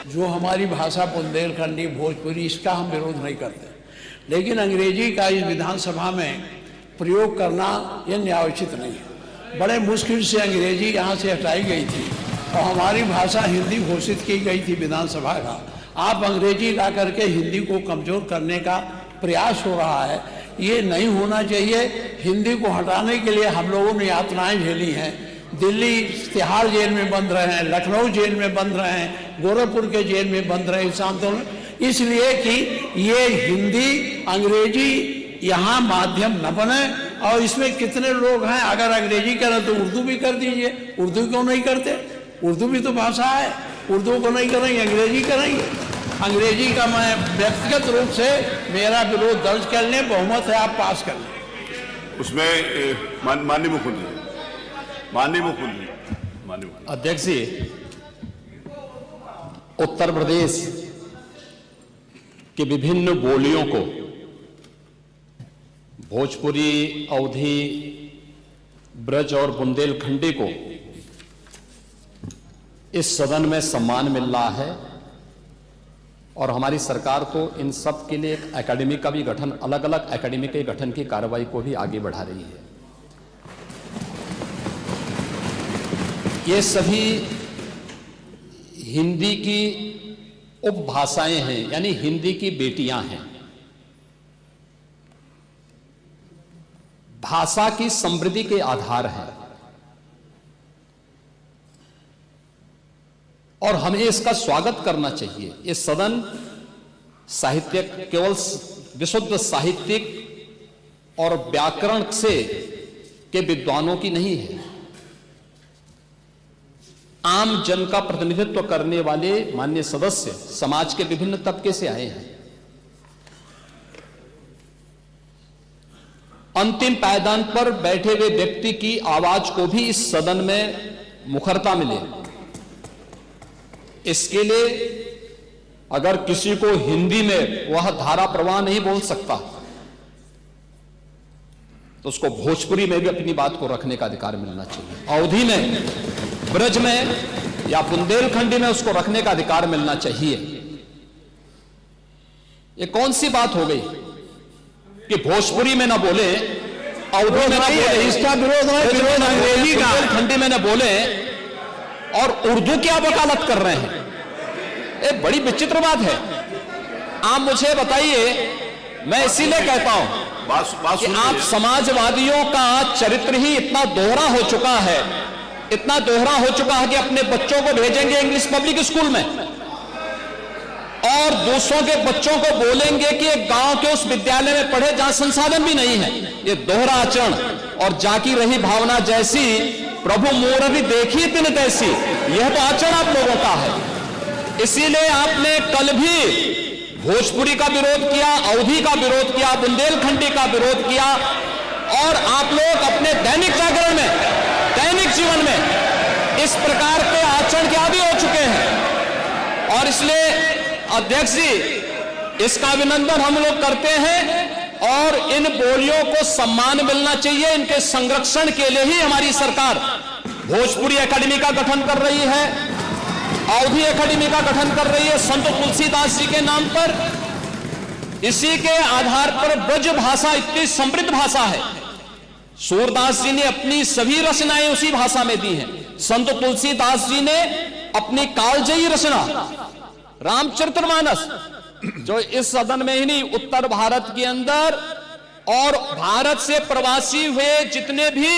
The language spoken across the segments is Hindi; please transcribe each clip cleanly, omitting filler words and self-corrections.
जो हमारी भाषा बुंदेलखंडी भोजपुरी, इसका हम विरोध नहीं करते, लेकिन अंग्रेजी का इस विधानसभा में प्रयोग करना यह न्यायोचित नहीं है। बड़े मुश्किल से अंग्रेजी यहाँ से हटाई गई थी और हमारी भाषा हिंदी घोषित की गई थी विधानसभा का। आप अंग्रेजी ला करके हिंदी को कमज़ोर करने का प्रयास हो रहा है, ये नहीं होना चाहिए। हिंदी को हटाने के लिए हम लोगों ने यातनाएं झेली हैं। दिल्ली तिहाड़ जेल में बंद रहे हैं, लखनऊ जेल में बंद रहे हैं, गोरखपुर के जेल में बंद रहे इस आंदोलन, इसलिए कि ये हिंदी अंग्रेजी यहाँ माध्यम न बने। और इसमें कितने लोग हैं, अगर अंग्रेजी करें तो उर्दू भी कर दीजिए। उर्दू क्यों नहीं करते? उर्दू भी तो भाषा है। उर्दू को नहीं करेंगे, अंग्रेजी करेंगे। अंग्रेजी का मैं व्यक्तिगत रूप से मेरा विरोध दर्ज कर लें, बहुमत है, आप पास कर लें। उसमें माननीय मुख्यमंत्री अध्यक्ष जी, उत्तर प्रदेश की विभिन्न बोलियों को, भोजपुरी, अवधी, ब्रज और बुंदेलखंडी को इस सदन में सम्मान मिल रहा है और हमारी सरकार तो इन सब के लिए एक एकेडमी का भी गठन, अलग अलग एकेडमी के गठन की कार्रवाई को भी आगे बढ़ा रही है। ये सभी हिंदी की उपभाषाएं हैं, यानी हिंदी की बेटियां हैं। भाषा की समृद्धि के आधार है और हमें इसका स्वागत करना चाहिए। ये सदन साहित्यिक, केवल विशुद्ध साहित्यिक और व्याकरण से के विद्वानों की नहीं है, आम जन का प्रतिनिधित्व करने वाले माननीय सदस्य समाज के विभिन्न तबके से आए हैं। अंतिम पायदान पर बैठे हुए व्यक्ति की आवाज को भी इस सदन में मुखरता मिले, इसके लिए अगर किसी को हिंदी में वह धारा प्रवाह नहीं बोल सकता तो उसको भोजपुरी में भी अपनी बात को रखने का अधिकार मिलना चाहिए। अवधी में, ब्रज में या बुंदेलखंडी में उसको रखने का अधिकार मिलना चाहिए। ये कौन सी बात हो गई कि भोजपुरी में ना बोले, अवधी में ना बोले, इसका विरोध है, विरोध अंग्रेजी का, बुंदेलखंडी में ना बोले और उर्दू की आप वकालत कर रहे हैं। ये बड़ी विचित्र बात है। आप मुझे बताइए, मैं इसीलिए कहता हूं कि आप समाजवादियों का चरित्र ही इतना दोहरा हो चुका है, इतना दोहरा हो चुका है कि अपने बच्चों को भेजेंगे इंग्लिश पब्लिक स्कूल में और दूसरों के बच्चों को बोलेंगे कि एक गांव के उस विद्यालय में पढ़े जहां संसाधन भी नहीं है। ये दोहरा आचरण और जाकी रही भावना जैसी प्रभु मूर्ति देखी तिन तैसी, यह तो आचरण आप लोगों का है। इसीलिए आपने कल भी भोजपुरी का विरोध किया, अवधी का विरोध किया, बुंदेलखंडी का विरोध किया और आप लोग अपने दैनिक जागरण में, दैनिक जीवन में इस प्रकार के आचरण के आदी हो चुके हैं। और इसलिए अध्यक्ष जी, इसका अभिनंदन हम लोग करते हैं और इन बोलियों को सम्मान मिलना चाहिए। इनके संरक्षण के लिए ही हमारी सरकार भोजपुरी एकेडमी का गठन कर रही है, अवधी एकेडमी का गठन कर रही है संत तुलसीदास जी के नाम पर। इसी के आधार पर ब्रज भाषा इतनी समृद्ध भाषा है। सूरदास जी ने अपनी सभी रचनाएं उसी भाषा में दी हैं। संत तुलसीदास जी ने अपनी कालजयी रचना रामचरितमानस, जो इस सदन में ही नहीं, उत्तर भारत के अंदर और भारत से प्रवासी हुए जितने भी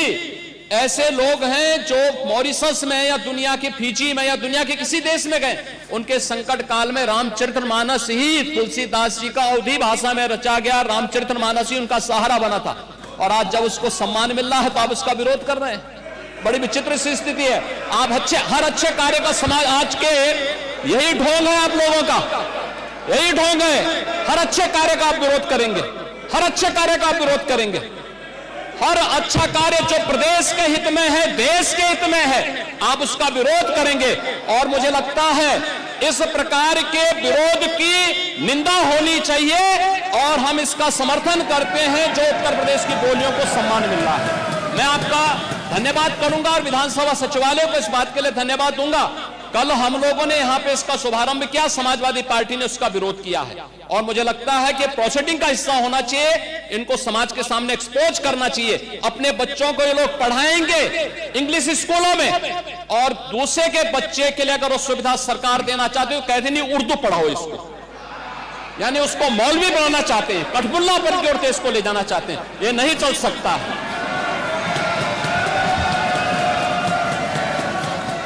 ऐसे लोग हैं जो मॉरिशस में या दुनिया के फिजी में या दुनिया के किसी देश में गए, उनके संकट काल में रामचरितमानस ही तुलसीदास जी का अवधी भाषा में रचा गया, रामचरितमानस ही उनका सहारा बना था। और आज जब उसको सम्मान मिल रहा है तो आप उसका विरोध कर रहे हैं। बड़ी विचित्र सी स्थिति है। आप हर अच्छे कार्य का समाज, आज के यही ढोंग है आप लोगों का, यही ढोंग है। हर अच्छे कार्य का आप विरोध करेंगे, हर अच्छे कार्य का आप विरोध करेंगे। हर अच्छा कार्य जो प्रदेश के हित में है, देश के हित में है, आप उसका विरोध करेंगे। और मुझे लगता है इस प्रकार के विरोध की निंदा होनी चाहिए और हम इसका समर्थन करते हैं जो उत्तर प्रदेश की बोलियों को सम्मान मिल रहा है। मैं आपका धन्यवाद करूंगा और विधानसभा सचिवालय को इस बात के लिए धन्यवाद दूंगा कल हम लोगों ने यहां पे इसका शुभारंभ किया, समाजवादी पार्टी ने उसका विरोध किया है और मुझे लगता है कि प्रोसीडिंग का हिस्सा होना चाहिए, इनको समाज के सामने एक्सपोज करना चाहिए। अपने बच्चों को ये लोग पढ़ाएंगे इंग्लिश स्कूलों में और दूसरे के बच्चे के लिए अगर वो सुविधा सरकार देना चाहते हो, कहते नहीं उर्दू पढ़ाओ इसको, यानी उसको मौलवी बनाना चाहते हैं, कठपुल्ला पर जोड़ते इसको ले जाना चाहते हैं। ये नहीं चल सकता है।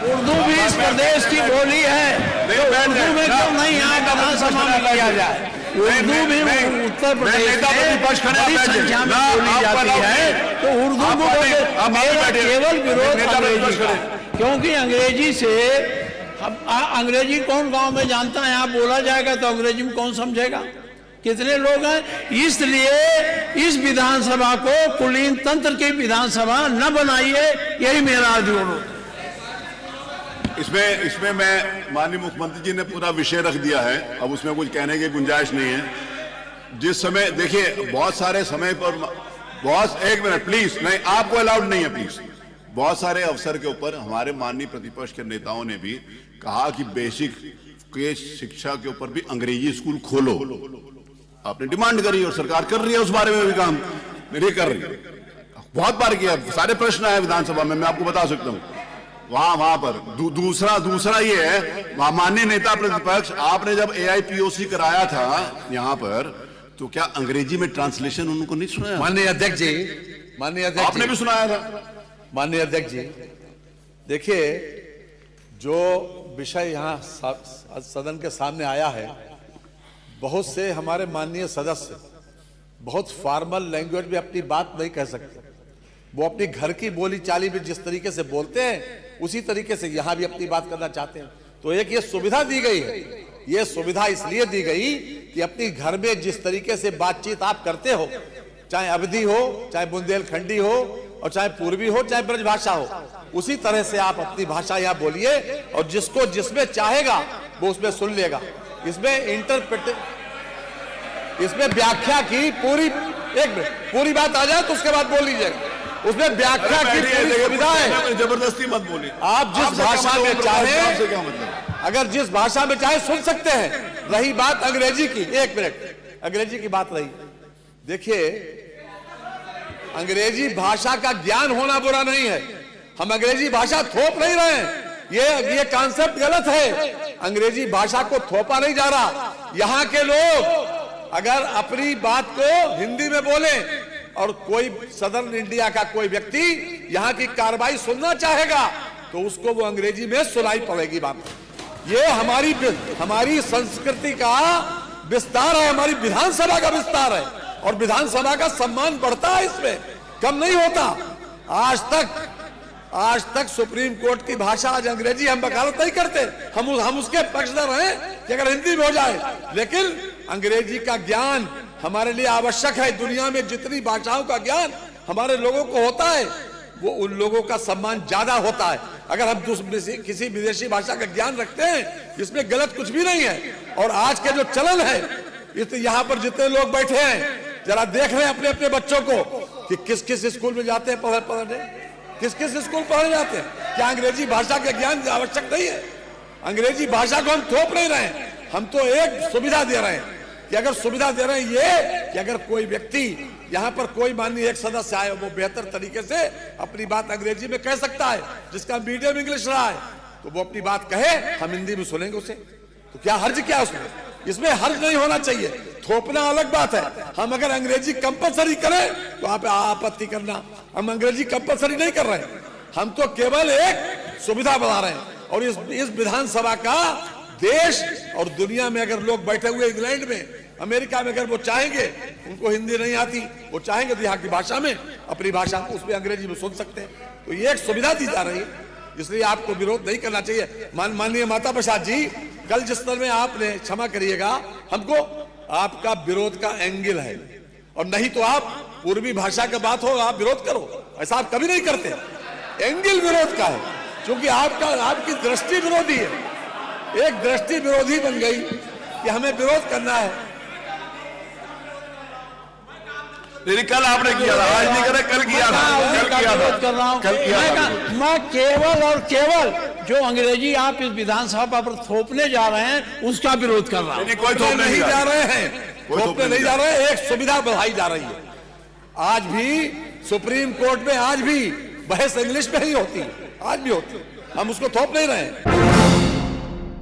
उर्दू भी इस प्रदेश की बोली है, तो उर्दू में क्यों नहीं यहाँ विधानसभा में किया जाए? उर्दू भी उत्तर प्रदेश में बड़ी संख्या में बोली जाती है, तो उर्दू को मेरा केवल विरोध अंग्रेजी का, क्योंकि अंग्रेजी से अंग्रेजी कौन गांव में जानता है? यहाँ बोला जाएगा तो अंग्रेजी में कौन समझेगा? कितने लोग हैं? इसलिए इस विधानसभा को कुलीन तंत्र की विधानसभा न बनाइए, यही मेरा अनुरोध है। इसमें मैं माननीय मुख्यमंत्री जी ने पूरा विषय रख दिया है, अब उसमें कुछ कहने की गुंजाइश नहीं है। जिस समय देखिए बहुत सारे समय पर बहुत, एक मिनट प्लीज, नहीं आपको अलाउड नहीं है प्लीज। बहुत सारे अवसर के ऊपर हमारे माननीय प्रतिपक्ष के नेताओं ने भी कहा कि बेसिक के शिक्षा के ऊपर भी अंग्रेजी स्कूल खोलो, आपने डिमांड करी और सरकार कर रही है, उस बारे में भी काम नहीं कर रही है। बहुत बार किया, सारे प्रश्न आए विधानसभा में, मैं आपको बता सकता हूं वहां पर। दूसरा ये है, माननीय नेता प्रतिपक्ष, आपने जब AIPOC कराया था यहां पर, तो क्या अंग्रेजी में ट्रांसलेशन उनको नहीं सुनाया? माननीय अध्यक्ष जी, आपने भी सुनाया था। माननीय अध्यक्ष जी, देखिए जो विषय यहाँ सदन के सामने आया है, बहुत से हमारे माननीय सदस्य बहुत फॉर्मल लैंग्वेज में अपनी बात नहीं कह सकते। वो अपनी घर की बोली चाली में जिस तरीके से बोलते हैं उसी तरीके से यहाँ भी अपनी बात करना चाहते हैं। तो एक ये सुविधा दी गई है, ये सुविधा इसलिए दी गई कि अपनी घर में जिस तरीके से बातचीत आप करते हो, चाहे अवधी हो, चाहे बुंदेलखंडी हो, और चाहे पूर्वी हो, चाहे ब्रजभाषा हो, उसी तरह से आप अपनी भाषा यहाँ बोलिए और जिसको जिसमें चाहेगा वो उसमें सुन लेगा। इसमें व्याख्या की पूरी बात आ जाए तो उसके बाद बोल लीजिएगा। उसमें व्याख्या की पूरी सुविधा है, जबरदस्ती मत बोलिए। आप जिस भाषा में चाहे, अगर जिस भाषा में चाहे सुन सकते हैं। रही बात अंग्रेजी की, एक मिनट, अंग्रेजी की बात रही, देखिए अंग्रेजी भाषा का ज्ञान होना बुरा नहीं है, हम अंग्रेजी भाषा थोप नहीं रहे हैं, ये कॉन्सेप्ट गलत है। अंग्रेजी भाषा को थोपा नहीं जा रहा। यहाँ के लोग अगर अपनी बात को हिंदी में बोले और कोई सदर्न इंडिया का कोई व्यक्ति यहाँ की कार्रवाई सुनना चाहेगा तो उसको वो अंग्रेजी में सुनाई पड़ेगी बात। ये हमारी संस्कृति का विस्तार है, हमारी विधानसभा का विस्तार है और विधानसभा का सम्मान बढ़ता है, इसमें कम नहीं होता। आज तक सुप्रीम कोर्ट की भाषा आज अंग्रेजी, हम वकालत नहीं करते, हम उसके पक्षधर हैं कि अगर हिंदी में हो जाए, लेकिन अंग्रेजी का ज्ञान हमारे लिए आवश्यक है। दुनिया में जितनी भाषाओं का ज्ञान हमारे लोगों को होता है, वो उन लोगों का सम्मान ज्यादा होता है। अगर हम किसी विदेशी भाषा का ज्ञान रखते हैं, इसमें गलत कुछ भी नहीं है। और आज के जो चलन है, यहाँ पर जितने लोग बैठे हैं, जरा देख रहे हैं अपने अपने बच्चों को कि किस किस स्कूल में जाते हैं पढ़ने, किस किस स्कूल पढ़ने जाते हैं। क्या अंग्रेजी भाषा का ज्ञान आवश्यक नहीं है? अंग्रेजी भाषा को हम थोप नहीं रहे हैं, हम तो एक सुविधा दे रहे हैं कि अगर सुविधा दे रहे हैं ये कि अगर कोई व्यक्ति यहाँ पर कोई माननीय एक सदस्य आए, वो बेहतर तरीके से अपनी बात अंग्रेजी में कह सकता है, जिसका मीडियम इंग्लिश रहा है, तो वो अपनी बात कहे, हम हिंदी में सुनेंगे उसे। तो क्या हर्ज क्या उसमें? इसमें हर्ज नहीं होना चाहिए। थोपना अलग बात है। हम अगर अंग्रेजी कंपलसरी करें तो आप आपत्ति करना, हम अंग्रेजी कंपलसरी नहीं कर रहे हैं, हम तो केवल एक सुविधा बना रहे हैं। और इस विधानसभा का देश और दुनिया में अगर लोग बैठे हुए इंग्लैंड में, अमेरिका में, अगर वो चाहेंगे, उनको हिंदी नहीं आती, वो चाहेंगे तो यहाँ की भाषा में, अपनी भाषा उसमें अंग्रेजी में सुन सकते हैं। तो ये एक सुविधा दी जा रही है, इसलिए आपको विरोध नहीं करना चाहिए। माननीय माता प्रसाद जी, कल जिस तरह में आपने, क्षमा करिएगा, हमको आपका विरोध का एंगल है, और नहीं तो आप पूर्वी भाषा का बात हो आप विरोध करो, ऐसा आप कभी नहीं करते। एंगल विरोध का है, क्योंकि आपकी दृष्टि विरोधी है, एक दृष्टि विरोधी बन गई कि हमें विरोध करना है। लेकिन कल आपने किया था, आज नहीं करे, कल किया था, कर रहा हूं। मैं केवल और केवल जो अंग्रेजी आप इस विधानसभा पर थोपने जा रहे हैं उसका विरोध कर रहा हूं। नहीं, कोई थोपने नहीं जा रहे हैं, कोई थोपने नहीं जा रहे हैं, एक सुविधा बढ़ाई जा रही है। आज भी सुप्रीम कोर्ट में आज भी बहस इंग्लिश में ही होती है, आज भी होती है, हम उसको थोप नहीं रहे हैं।